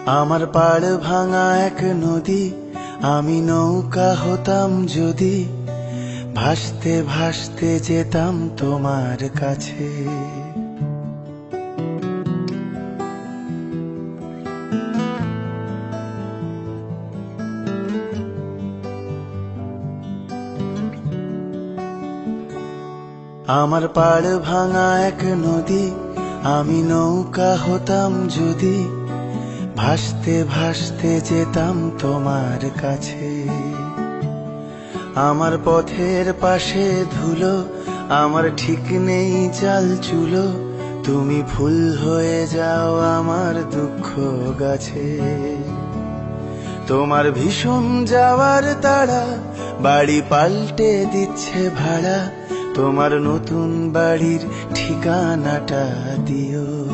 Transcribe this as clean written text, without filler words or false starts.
আমার পাড় ভাঙা এক নদী, আমি নৌকা হতাম যদি, ভাসতে ভাসতে যেতাম তোমার কাছে। আমার পাড় ভাঙা এক নদী, আমি নৌকা হতাম যদি, ভাসতে ভাসতে যেতাম তোমার কাছে। আমার পথের পাশে ধুলো, আমার ঠিক নেই চাল চুলো, তুমি ফুল হয়ে যাও আমার দুঃখ গাছে। তোমার ভীষণ যাওয়ার তাড়া, বাড়ি পাল্টে দিচ্ছে ভাড়া, তোমার নতুন বাড়ির ঠিকানাটা দিও।